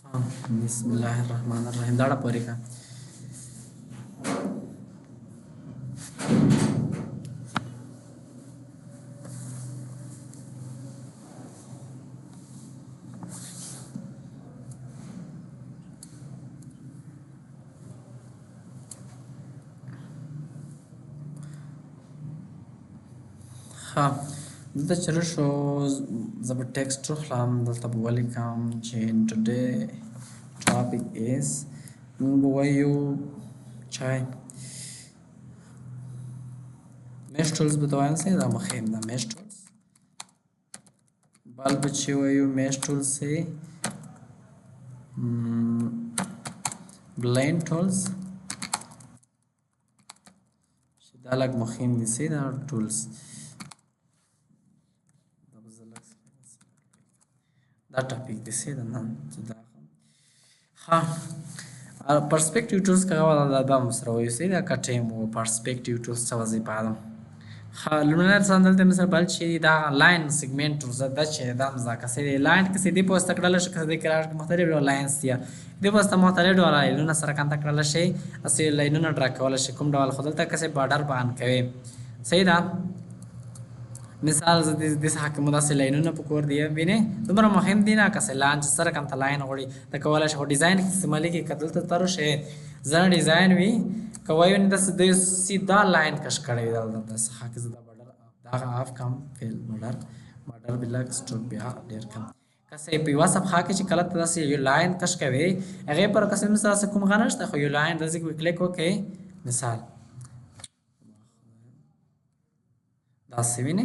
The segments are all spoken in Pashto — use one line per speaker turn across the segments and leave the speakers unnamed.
बिस्मिल्लाहिर्रहमानिर्रहीम दाड़ा परी का ها دلته چې شو زه به ټیکسټ راخلم دلته به ولیکم چې today topic is موږ به وایو چای میشټولز به ته وایم سي دا مخیم دا میشټولز بل به چې وایو میشټولز سي بلین ټولز چې دا لږ مخیم دي سي دا ټولز دا ټاپک دی سي دا نن چې دا ها پرسپیکټیو ټولز کومه دا هم سره وایو سي دا کټیم او پرسپیکټیو ټولز څه وظیفه ده ها لومړی ځان دلته مثلا بل چې دا لاین سیګمنټ زده چې دا مزاکه سي لاین کې سي دی پوسټ کړل شي کې د کرار مختلف ډول لاینز دي د پوسټ مختلف ډول لاینونه سره کنټ کړل شي اسی لاینونه ډرا کول شي کوم ډول خدلته کې بارډر باندې کوي صحیح ده مثال د دې حکم داسې لاینونه په کور دی ویني دومره مهم دي نه که لانچ سره کنت لاین غوړي د کولای شو ډیزاین کې استعمالي کې کتل ته تر شي زړه ډیزاین وي کوي نه د سیدا لاین کش کړی دا د حق زدا بارډر دا اف کم فیل بارډر بلا سټوک بیا ډیر کم کسه په واسه حق چې کله تاسو یو لاین کش کوي هغه پر قسم سره کوم غنښت خو یو لاین د ځکه کلیک وکي مثال دا سوینه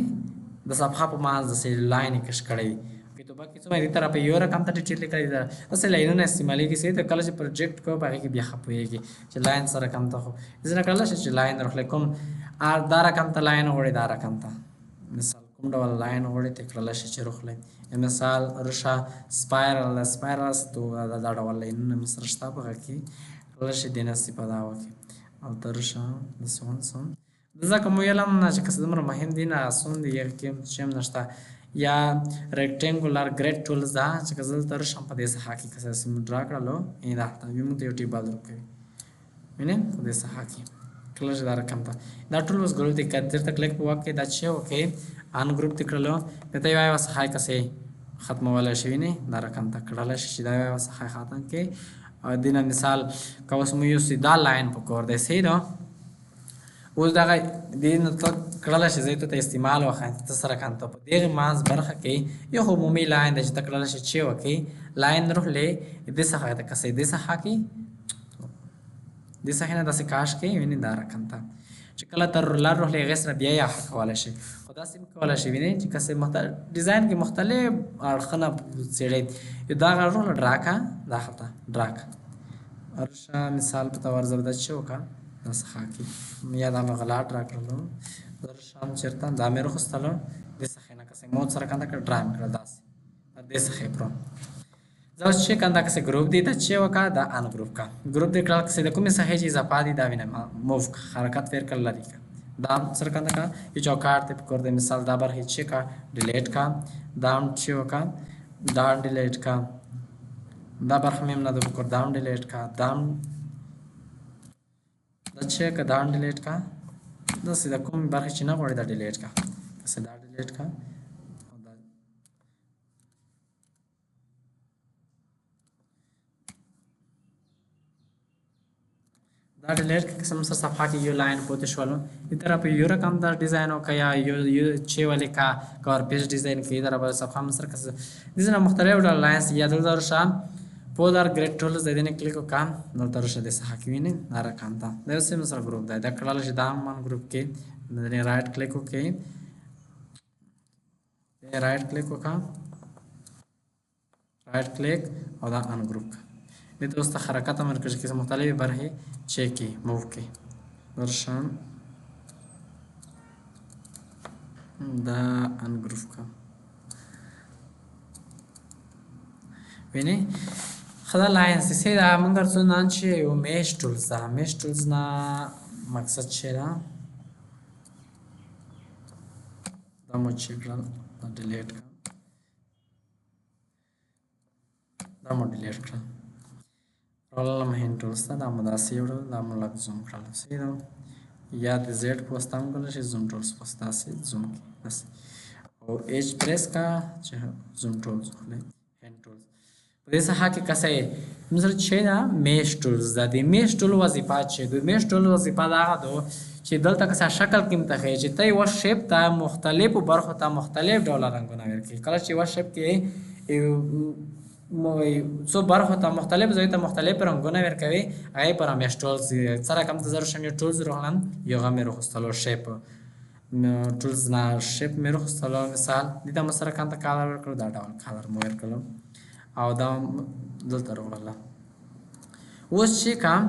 د صفحه په ماز د لاین کش کړی وي تو باقي څه مې طرف یو رقم ته ډیټیل کړی دا اصل لاینونه استعمالي کې سي ته کله چې پروجیکټ کو باقي کې بیا خپويږي چې لاین سره کم ته خو ځنه کله چې لاین راخله کوم ار دا رقم ته لاین وړي دا رقم ته مثال کوم ډول لاین وړي ته کله چې راخله مثال رشا سپایرلز تو دا ډول لاینونه مسرشتا په کې کله چې دینه استفاده وکي او ترشا د سون ځکه مو یلم نه چې کس دمر مهم دي نه اسون دي یو کې چم نشته یا ریکټنګولر ګریډ ټولز دا چې کزل تر شم په دې سحه کې کس سم ډرا کړلو این دا ته یو ته یو ټی بازار کوي وینې په دې سحه کې کلر دا رقم ته دا ټول اوس ګرو دې کتر ته کلیک په واکه دا چې اوکې ان گروپ تکړلو ته یو وای سحه کسه ختم ولا شي نه دا رقم ته کړل شي دا وای سحه خاتم کې دینه مثال کوس مو یو سیدا لاین په کور دی سي دا اوس دا دین ته کړل شي زه ته استعمال وخت ته سره کانته په دغه ماز برخه کې یو عمومي لاین د چې کړل شي چې وکي لاین روله د څه ته کسې د څه کې د څه نه د څه کاش کې ویني دا رقم ته چې کله تر لار روله غسر بیا یا حواله شي خدا سیم کوله شي ویني چې کسې مختلف ډیزاین کې مختلف اړخنه سړي دا غوړل ډراکا دا خطا ډراکا ارشا مثال په تور زبردست شو کا نسخه کې یا دا مغلات راکړلو در شام چرته دا مې رخصتلو د څخه نه کسه مو سره کنده کړ ډرایم کړ داس د څخه پرو زو چې کنده کسه ګروپ دی ته چې وکا دا ان ګروپ کا ګروپ د کړه کسه د کومه صحیح چیز اپادي دا وینه موف حرکت ور کړل لري دا سره کنده کا یو چوکاټ ته کور د مثال دا بر هیڅ کا ډیلیټ کا دا چې وکا دا ډیلیټ کا دا بر هم نه د کور دا ډیلیټ کا دا دا چې کا دا ډیلیټ کا دا سیده کوم برخه چې نه غوړي دا ډیلیټ کا کسه دا ډیلیټ کا دا ډیلیټ کا قسم سره صفحه کې یو لاین پوت شولو دې طرف یو رقم دا ډیزاین او کیا یو چې ولې کا کور پیج ډیزاین کې دا په صفحه مسر کسه دې مختلف ډول لاینز یا دلته شام پودار ګریډ ټولز د دې کلیک وکم نو تر شه د صحه کې ویني دا رقم دا د سیم سره ګروپ دا کړل شي دا مان ګروپ کې د رائټ کلیک وکي رائټ کلیک وکم رائټ کلیک او دا ان ګروپ د دوست حرکت مرکز کې مختلف برخې چیک کی موو کې ورشم دا ان ګروپ کا ویني خدا لاین سي دا موږ څو نن چې یو میش ټولز نه مقصد چې دا مو چې کړل ډیلیټ کا دا مو ډیلیټ کړل. راغلم هند ټولز ته، دا مو داسې یو ډول دا مو لږ زوم کړل. صحیح ده. یا د زیډ په واسطه هم کولی شئ زوم ټولز په واسطه داسې زوم کړئ داسې، او ایچ پریس کا چې زوم ټولز وخورئ هند ټولز. په دې څخه کې کسه مثلا چې دا میش ټولز ده. د میش ټول وظیفه چې د میش ټول وظیفه دا هغه ده چې دلته کسه شکل کې متخیل چې ته یوه شیپ ته مختلفو برخو ته مختلف ډوله رنګونه ورکړي. کله چې یوه شیپ کې څو برخو ته مختلف ځای ته مختلف رنګونه ورکوي، هغې پر میش ټولز څه رقم ته ضرور شوی ټولز روغلم یو هغه مې راخوستلو شیپ ټولز نه شیپ مې راخوستلو. مثال دې ته مو سره رقم ته کالر ورکړو، دا ډول کالر مو ورکړو او دا دلته راغله. اوس چې کوم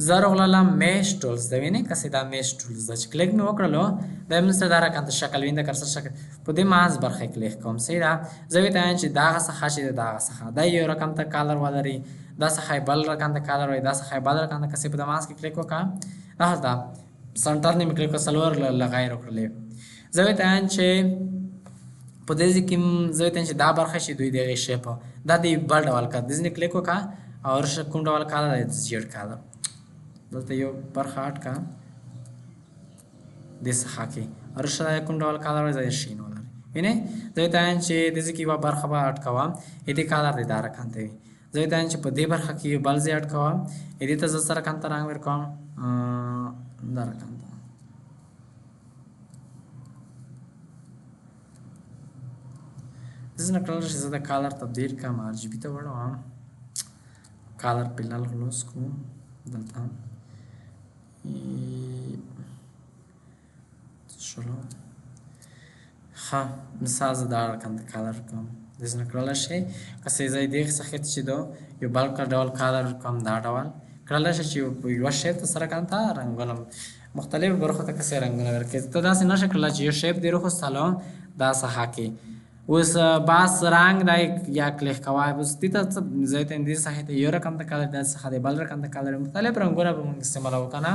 زه راغلم میش ټولز ته وینئ کسې دا میش ټولز ده چې کلیک مې وکړلو دا مې سره دا رقم ته شکل ویني د کرسر شکل په دې ماز برخه کلیک کوم. صحیح ده. زه ویته وایم چې دا هغه څخه چې د هغه څخه دا یو رقم ته کالر ولري، دا څخه بل رقم ته کالر وي، دا څخه بل رقم ته کسې په د ماز کې کلیک وکړه دا دا سنټر نه مې کلیک وکړه څلور لغای راکړلې. زه ویته وایم چې په دې کې زه ویته چې دا برخه چې دوی دغه شیپ دا د بل ډول کا د ځنې کلیک وکړه او ورشه کوم ډول کالر دی زیډ کالر دلته یو برخه اټ کا د څخه کې ورشه کوم ډول کالر دی شین ولري. وینئ زه ویته وایم چې د دې کې یوه برخه به اټ کوم دې کالر دی دا رقم ته وي. زه ویته وایم چې په دې برخه کې بل ځای اټ کوم دې ته زه سره رقم ته رنګ ورکوم دا رقم ته زه نه کړلی چې زه د کالر تبدیل کړم آر جي بي ته وړم کالر فلحال خلاص کړو دلته شروع ښه مثال زه دا رقم ته کالر کوم داسې نه کړلی شئ کسې زه دې څخه چې دو یو بل ډول کالر کوم دا ډول کړلی شئ چې یوه شیپ ته سره رقم ته رنګونه مختلفو برخو ته کسې رنګونه ورکړي. ته داسې نه شې کړلی چې یو شیپ دې راخوستلو دا څخه کې اوس باس رنګ دا یا کلیک کوه اوس دې ته زه ته دې څخه ته یو رقم ته کالر دا څخه د بل رقم ته کالر مختلف رنګونه به مونږ استعمالوو که نه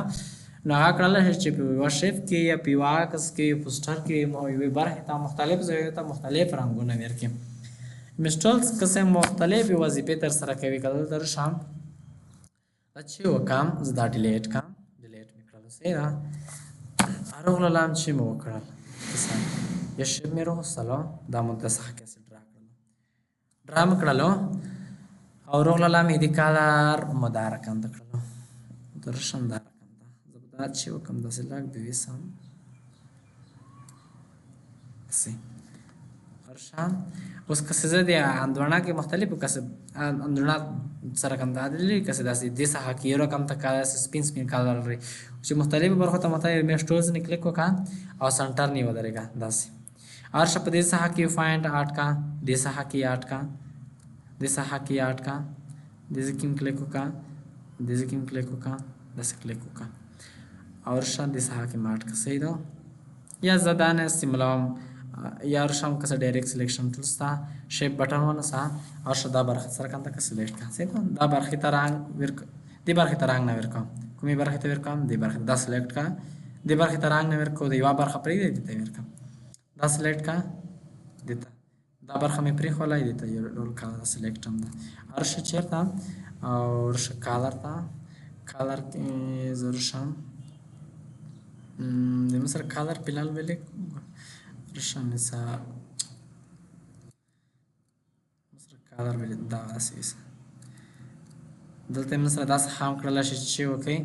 نو هغه کړلی شي چې په یوه شیپ کې یا په یوه عکس کې یو پوسټر کې یوې برخې ته مختلف ځایونو ته مختلف رنګونه ورکړي. میش ټولز کسې مختلفې وظیفې ترسره کوي. که دلته راشم دا چې وکړم زه دا ډیلیټ کړم ډیلیټ مې کړلو. صحیح ده. راغلم چې مې وکړل یو شیپ مې راوستلو دا مو د څخه کسې ډرا کړلو ډرا مې کړلو او راغلم دې کالر مو دا رقم ته کړلو درشم دا رقم ته زه به دا چې وکړم داسې لږ د ویسم داسې ورشم. اوس کسې زه د اندوڼه کې مختلفو کسې اندوڼه څه رقم ته عادلي کسې داسې دې څخه کې یو رقم ته کالر سپین سپین کالر لري چې مختلفو برخو ته مختلف میش ټولز نه کلیک وکړه او سنټر نه ودرېږه داسې ارشه په دې څخه کې پوینټ اټ کا دې څخه کې اټ کا دې څخه کې اټ کا دې ځکه کلیک وکړه دې ځکه کلیک وکړه داسې کلیک وکړه او ارشه دې څخه کې ماټ کا. صحیح ده. یا زه دا نه استعمالوم یا ارشه هم کسه ډایرکټ سلیکشن ټولز ته شیپ بټن ونیسه ارشه دا برخه سره کم ته که سلیکټ کړه. صحیح ده. دا برخې ته رنګ دې برخې ته رنګ نه ورکوم کومې برخې ته ورکوم دې برخې دا سلیکټ کړه دې برخې ته رنګ نه ورکوم د یوه برخه پرېږدی دې ته ورکوم دا سلیکټ کړه دې ته دا برخه مې پرېښولی دې ته یو ډول کالر سلیکټ هم ده. ارشه چېرته او ورشه کالر ته کالر کې زه ورشم د مصر کالر فلحال ویلې ورشه مثال مصر کالر ویلې دا داسې ویسه دلته یې سره دا څخه هم کړلی شي چې وکړئ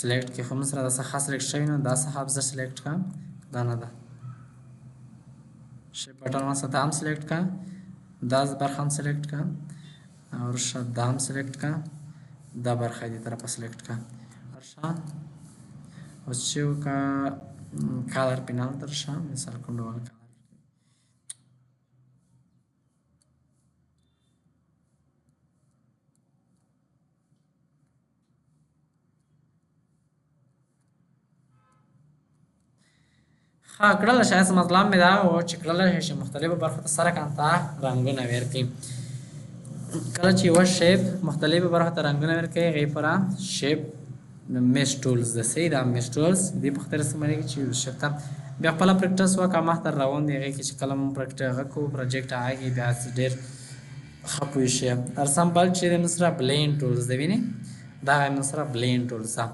سلیکټ کې خو موږ سره دا څخه سلیکټ شوي نو دا څخه زه سلیکټ کړم دا نه ده شیپ بټن ورسره دا هم سلیکټ کړه دا برخه هم سلیکټ کړه او ورشه دا هم سلیکټ کړه دا برخه دې طرفه سلیکټ کړه ورشه اوس چې وکړه کالر پینل ته ورشه مثال کوم ډول کالر ها کړلی شي مطلب مې دا و چې کړلی شي مختلفو برخو ته سره کم ته رنګونه ورکړي. کله چې یوه شیپ مختلفو برخو ته رنګونه ورکوي هغې پوره شیپ میش ټولز ده. صحیح ده. میش ټولز دې په خاطر استعمالېږي چې شیپ ته بیا خپله پریکټس وکړه مخته روان دی هغې کې چې کله مو هغه کوو پروجیکټ هغه کې بیا ډېر ښه پوه شئ. ارسم بل چې د سره بلین ټولز دی ویني دا هم سره بلین ټولز ده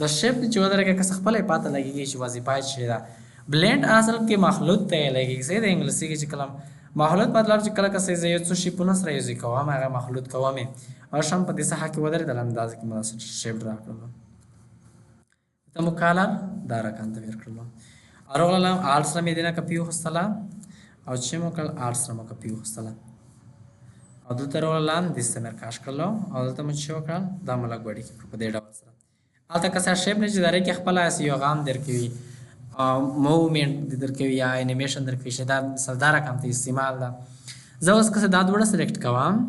د شیپ چې ودرې کې کس خپل پاته لګیږي چې وظیفه شي دا بلند اصل کې مخلوط ته لګیږي سي د انګلیسي کې چې کلم مخلوط مطلب چې کله کس یو څه شي په نسره یوځي کوم هغه مخلوط کوم او شم په دې ساحه کې ودرې د انداز کې مناسب شیپ راکړل ته مکالر دا رقم ته ورکړل اروغلم آرټس را مې دینه کپیو خستلا او چې مو کل آرټس را مو کپیو خستلا او دلته راغلم د استعمار کاش کړلو او دلته مې چې وکړل دا ملګ وړي کې په دې ډول سره البته که څه شیپ نه چې درې کې خپل یو غام درکوي موومنت درکوي یا انیمیشن درکوي چې دا سردار کم ته استعمال ده زه اوس که دا دوړه سلیکټ کوم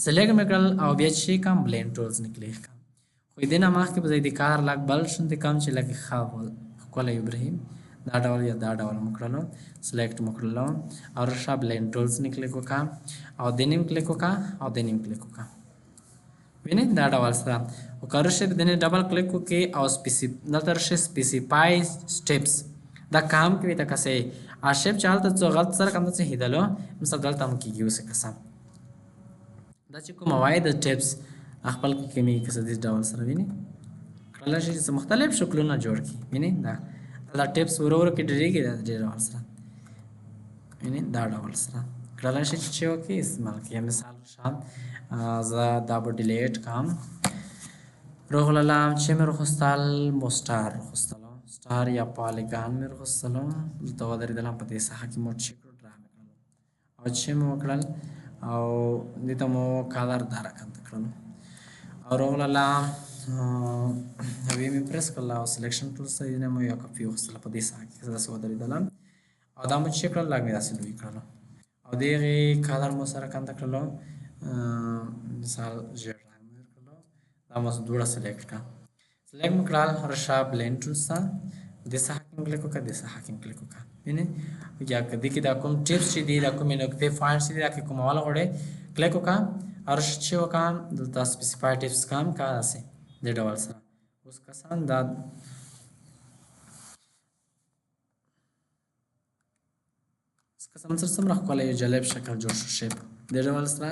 سلیکټ مې کړل او بیا چې کوم بلند ټولز نکلي خو دې نه مخکې به د کار لاګ بل شون د کم چې لکه خاول کوله ابراهیم دا ډول یا دا ډول مکړلو سلیکټ مکړلو او رشا بلند ټولز نکلي کوکا او دنیم کلیک وکا او دنیم کلیک وکا ویني دا ډول سره او کارشه دنه ډبل کلیک وکي او دلته رشه سپیسیفای سټیپس دا کام کوي تا کسه اشپ چالت څو غلط سره کوم څه هیدلو مثلا دلته هم کیږي وسه کسم دا چې کوم وايد ټیپس خپل کې می کسه دې ډول سره ویني کله چې مختلف شکلونه جوړ کی ویني دا ټیپس ورور کې ډیریږي دا ډول سره ویني دا ډول سره کله چې وکي استعمال کې مثال شان زه دا به ډیلیټ کام روغللم چې مې رخصتل موستار رخصتلو ستار یا پالیګان مې رخصتلو دلته ودرېدلم په دې ساحه کې موټ شکل ډرا مې کړلو او چې مې وکړل او دې ته مو کالر دا رقم ته کړلو او روغللم وی مې پریس کړل او سلیکشن ټول صحیح نه مو یو کپی وخصتله په دې ساحه کې داسې ودرېدلم او دا مو چې کړل لاګ مې داسې لوی کړلو او دغه کالر مو سره کنده کړلو مثال ژړ رنګ مې ورکړلو دا مو دوړه سلیکټ کا سلیکټ مې کړل رشا بلند ټول سره د ساحه کې کلیک وکړه د ساحه کې کلیک وکړه ویني یا کدی کې دا کوم ټیپس چې دی دا کوم نو په فایل چې دا کې کوم والا وړه کلیک وکړه او چې وکړه د سپیسیفای ټیپس کام کا اسه د ډول سره اوس کسان دا قسم سره سم راخ کولای جالب شکل جوړ شو شیپ د ډول سره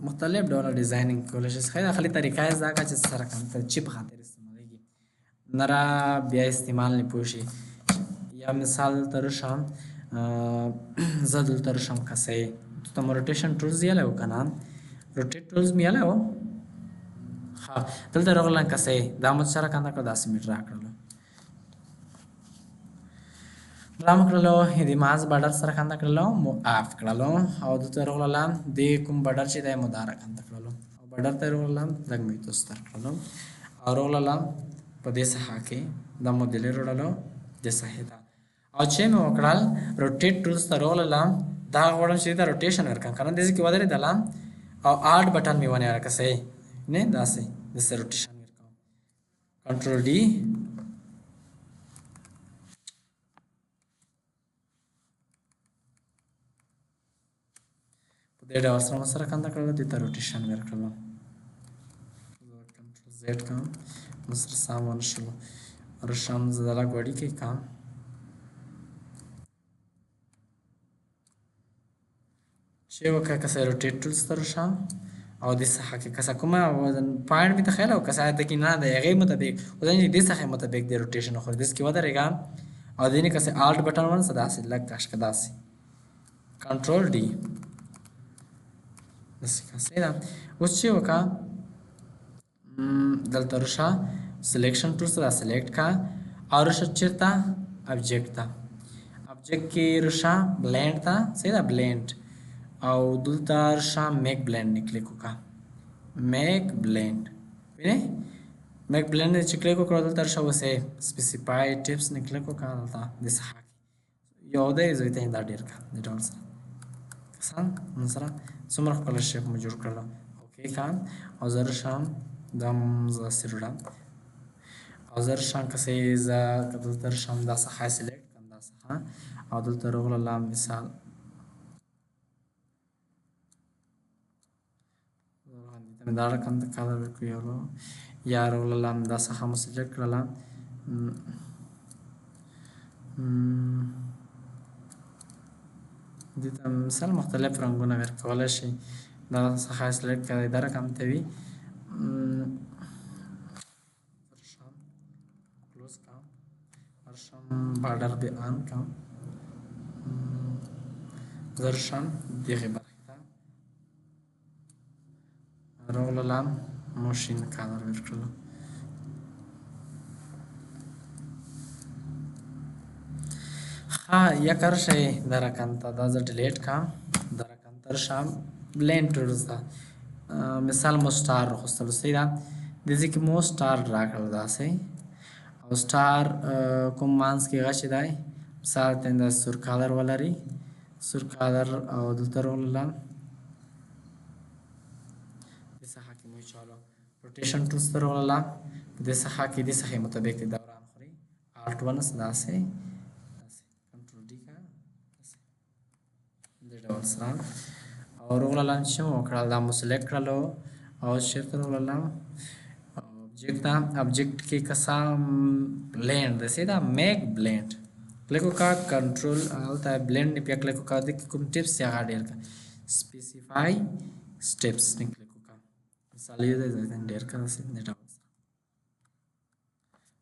مختلف ډول ډیزاینینګ کولای شي خیر خلی طریقه یې دا چې سره کوم ته چپ خاطر استعمالېږي نرا بیا استعمال نه پوشي یا مثال تر شام زدل تر شام کسه ته روټیشن ټولز یې له وکنه روټیټ ټولز مې له ها دلته راغلن کسه دا مت سره کنده کو 10 میټر راکړل رام کړلو دې ماز بارډر سره کنده کړلو مو اف کړلو او د تر وللم د کوم بارډر چې د مدار کنده کړلو او بارډر ته وللم لګ مې تو ستر کړلو او وللم په دې ساحه کې د مودل وړلو د ساحه او چې مې وکړل روټیټ ټولز تر وللم دا وړم چې دا روټیشن ورکړم کنه دې کې ودرې دلم او آرټ بٹن مې ونه راکسه نه داسې د سر روټیشن ورکوم کنټرول ډي د ډول سره کنده کړل د روټیشن ورکړل کنټرول زد کوم مصر سامان شو رشام زدلا غوړی کې کام چې وکړه کسه روټیټ ټولز تر شام او د صحه کې کسه کومه وزن پاینټ می تخیل او کسه د کې نه د هغه مطابق وزن دې صحه مطابق د روټیشن خو دې کې ودرېګا او دې نه کسه آلټ بٹن ون صدا سي لګ کاش کدا سي کنټرول ډي داسې کسه دا اوس چې وکړه دلته رشا سلیکشن ټول سره سلیکټ کا او رشا چیرته ابجیکټ تا ابجیکټ کې رشا بلند تا سیدا بلند او دلته رشا میک بلند نکلیک وکړه میک بلند ویني میک بلند چې کلیک وکړو دلته رشا وسه سپیسیفای ټیپس نکلیک وکړه دلته د صحه یو دی زوی ته دا ډیر کا د ډول سره کسان سره څومره خپل شیپ مو جوړ کړل اوکې کان او زر شام دم ز سرډم او زر شام کسه ز کدل تر شام دا صحه سلیکټ کم دا صحه او دلته رغل الله مثال تم دا رقم د کالر کویلو یا رغل الله دا صحه مو سلیکټ کړل دې ته مثال مختلف رنگونه ورکولای شي دا څخه سلیکټ کړئ دا رقم ته وي درشم کلوز کام درشم بارډر به آن کام درشم دغه برخه ته راولم ماشین کلر ورکړل یا کرشی در کنتا دا ز ډیلیټ کام در کنتر شام بلند ټولز دا مثال مو سٹار خوستل سیدا دزی کی مو سٹار ډرا کړل دا سي او سٹار کوم مانس کې غشي دای مثال تند سور کلر ولري سور کلر او دلته وللا دسه حق مو چالو روټیشن ټولز تر وللا دسه حق دسه مطابق دوران خوري الټ 1 دا سي سلام او روغلان چې مو کړل دا مو سلیکټ کړلو او شیفت روغلان ऑब्जेक्ट के कसा ब्लेंड जैसे दा मेक ब्लेंड क्लिक का कंट्रोल आता है ब्लेंड पे क्लिक का देख कुम टिप्स या डेर का स्पेसिफाई स्टेप्स ने क्लिक का मिसाल ये दे डेर का से नेटा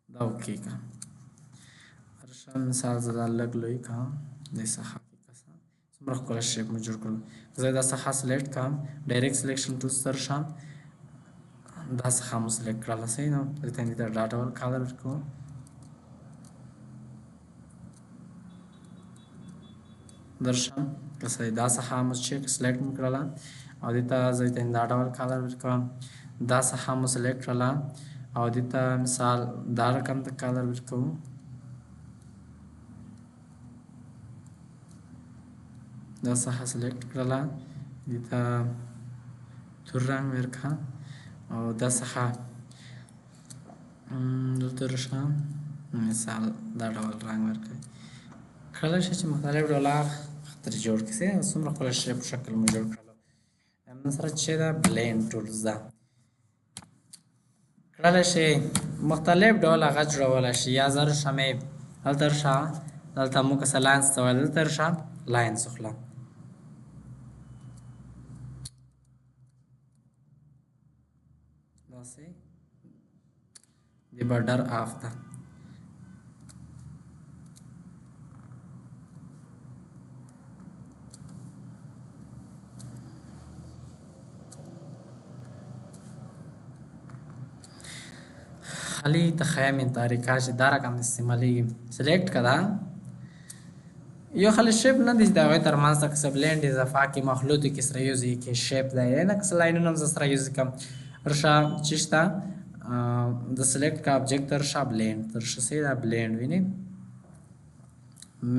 दा ओके का अर्शा मिसाल ज़्यादा अलग लोई का जैसा مرخ کول شیپ مو جوړ کړل زه دا څخه سلیکټ کام ډایرکټ سلیکشن ټول سر شام دا څخه مو سلیکټ کړل سي نو دته دې ډاټا ور کلر ورکو درشم کسه دا څخه مو چیک سلیکټ کړل او دته زه دې ډاټا ور کلر ورکو دا څخه مو سلیکټ کړل او دته مثال دا رقم ته کلر ورکو دا څخه سلیکټ کړل دته تور رنگ ورکا او دا څخه دلته راشم مثال دا ډول رنگ ورکړئ کله چې مختلف ډول خطر جوړ کړئ څومره خپل شیپ شکل مو جوړ کړل هم سره چې دا بلند ټولز ده کله چې مختلف ډول هغه جوړول شي یا زر شمه هلته شا دلته مو که لاینز ته ویل دلته شا لاینز خلا से the border of the खाली तखया में तरीका से दारा काम इस्तेमाली सिलेक्ट करा यो खाली शेप न दिस दावे तर मानस तक सब लैंड इजाफा की मखलूत की सर यूज की शेप दायरे न कस लाइन न सर यूज कम रशा चिश्ता द सिलेक्ट का ऑब्जेक्ट रशा ब्लेंड रशा से दा ब्लेंड विने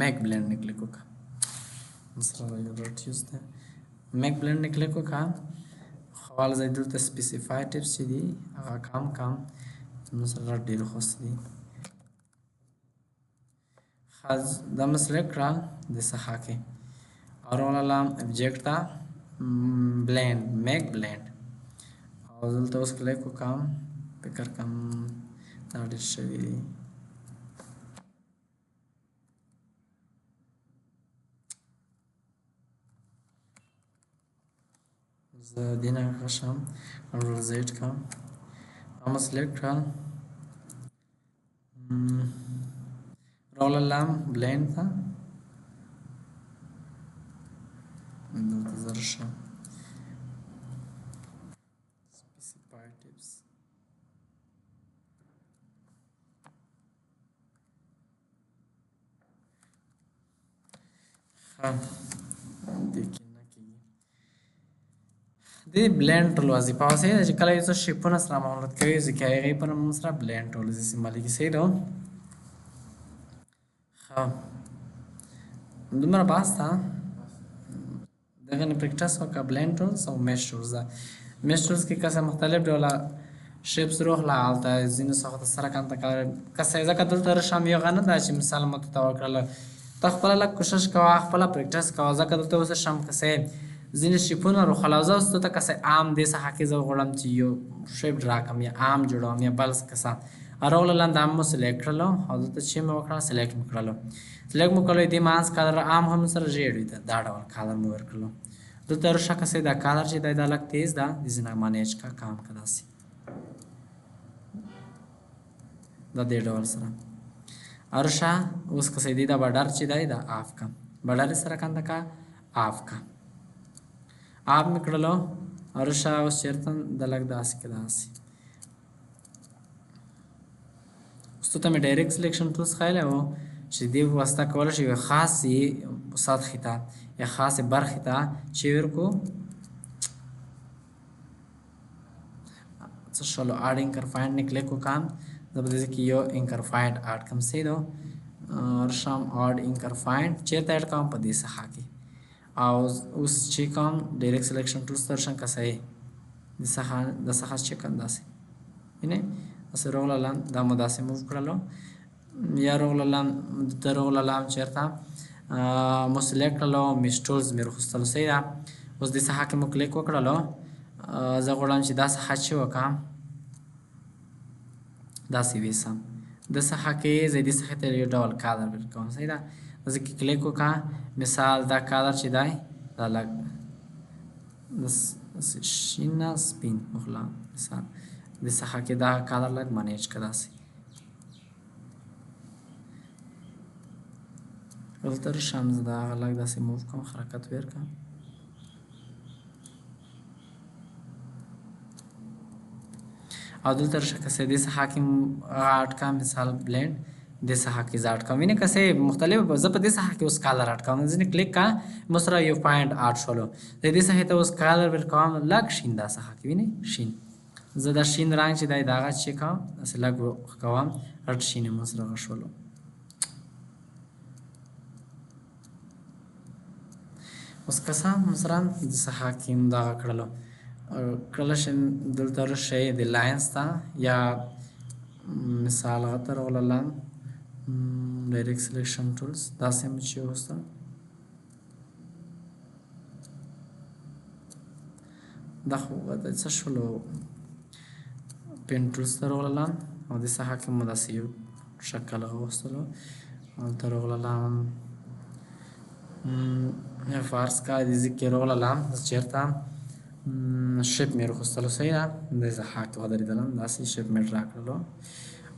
मेक ब्लेंड निकले को का मसला ये डॉट यूज था मेक ब्लेंड निकले को का खवाल जाइदुल त स्पेसिफाई टिप्स दी आगा काम मसला डेर खोस दी खास द सिलेक्ट का दिस हाके और वाला ऑब्जेक्ट था ब्लेंड मेक ब्लेंड और तो उसके लिए को काम पिकर कम दाढ़ी शवी ज़दीना कशम और रिज़ल्ट का हम सेलेक्ट का रोल अलार्म ब्लेंड था दर्शा देखिए ना कि दे ब्लेंड टूल वजीफा से जे कला यो शेपन सरा मामलत कोي ځکه هغه پر مسره ब्लेंड टूल जैसे मालिक से दो हाँ दोबारा बात था दगन प्रैक्टिस का ब्लेंड टूल्स और मेश टूल्स मेश टूल्स की कैसे मुख्तलिफ डोला शेप्स रोह ला आता है जिन सख्त सरा कांता का कैसे ځکه دلته شام یو غنه د مثال متتوکل تخپل لا کوشش کوا خپل پریکټس کوا ځکه دلته اوس شم کسه ځین شیپونه رو خلاصه است ته کسه عام د صحه کې زو غړم چې یو شیپ راکم یا عام جوړوم یا بلس کسه ارول لاند عام سلیکټ کړلو او ته چې مې وکړه سلیکټ وکړلو سلیکټ مو کړلو د مانس کلر عام هم سره ریډ وي دا ډول کلر مو ورکړلو دلته رشه که څه دا کالر چې دی دا لږ تیز ده د ځینه مانیج کا کام که داسې دا دې ډول سره ارشا اوس که څه دی دا بډر چې دی دا آف کا بډر سره کنده کا آف کا آف مې کړلو ارشا اوس چېرته د لږ داسې که داسې اوس ته مې ډایرکټ سلیکشن ټولز ښایلی و چې دې په واسطه کولی شي یوه خاصې سطحې ته یا خاصې برخې ته چې ورکو څه شولو اډ انکر فایند نه کلیک وکړم زه به دې کې یو انکر فایند اډ کوم څه دو رشم اډ انکر فایند چېرته اډ کوم په دې څخه کې او اوس چې کوم ډایرکټ سلیکشن ټولز ته ورشم که څه د څخه چې کوم داسې وینئ داسې راغلم دا مو داسې موو کړلو یا راغلم دلته راغلم چېرته مو سلیکټ کړلو میس ټولز مې راخیستلو صحیح ده اوس دې څخه کې مو کلیک وکړلو زه غواړم چې دا څخه چې وکړم داسې ویسم د څخه کې زه دې څخه ته یو ډول کالر ورکوم صحیح ده زه کې کلیک وکړم مثال دا کالر چې دی دا لږ شین نه سپین وخلا مثال دې څخه کې دا کالر لږ مانیج که داسې دلته رشم زه د هغه لږ داسې موو کوم حرکت ورکړم او دلته رشه که څه دې څخه کې اډ کړم مثال بلینډ دې څخه کې زه اډ کوم وینې که څه مختلف زه په دې څخه کې اوس کالر اډ کوم ځینې کلیک کړه مو سره یو پوینټ اډ شولو د دې څخه ته اوس کالر ورکوم لږ شین دا څخه کې وینې شین زه دا شین رنګ چې دی د هغه چې کوم داسې لږ کوم رډ شین یې مو سره هغه شولو اوس که څه هم سره د څخه کې هم دغه کړلو کله چې دلته راشئ د لاینز ته یا مثال هغه ته راغلم ډایرکټ سلیکشن ټولز داسې هم چې وسته دا خو د څه شولو پین ټولز ته راغلم او د څخه کې مو داسې یو شکل راوستلو هلته راغلم فارس کا دې ځای کې راغلم چېرته شیپ مې راخیستلو صحیح ده دې څخه کې ودرېدلم داسې شیپ مې ډرا کړلو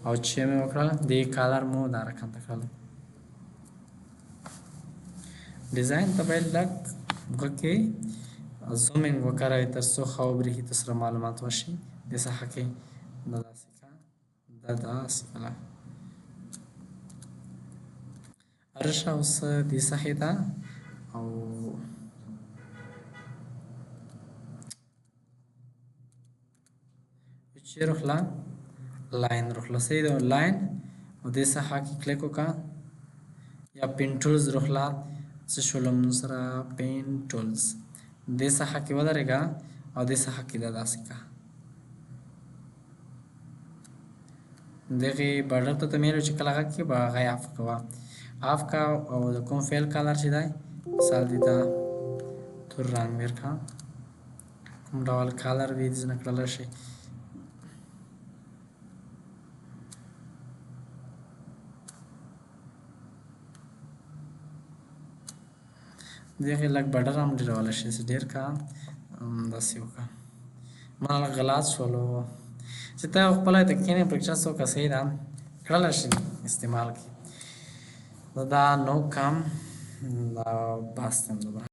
او چې مې وکړل دې کالر مو دا رقم ته کړل ډیزاین ته باید لږ هغه کې زومینګ وکاروئ تر څو ښه وبرېښي تر سره معلومات وشي دې څخه کې دا داسې که دا داسې کله رشه اوس دې څخې ته او چې روخله لاین روخله صحیح ده لاین او دې څخه کې کلیک وکړه یا پین ټولز روخله څه شولو موږ سره پین ټولز دې څخه کې ودرېږه او دې څخه کې دا داسې که دغې بارډر ته مې چې کله هغه کې به هغه آف کوه آف کا او د کوم فیل کالر چې دی مثال دې ته تور رنګ ورکړه کوم ډول کالر وي ځینې کړلی شي دغې لږ بډر هم ډېرولی شي چې ډېر که داسې وکړه ما لږ غلط شولو چې ته خپله ته کښېنې پریکچس وکړه صحیح ده کړلی شي استعمال کړي دا نو کم دا بس ته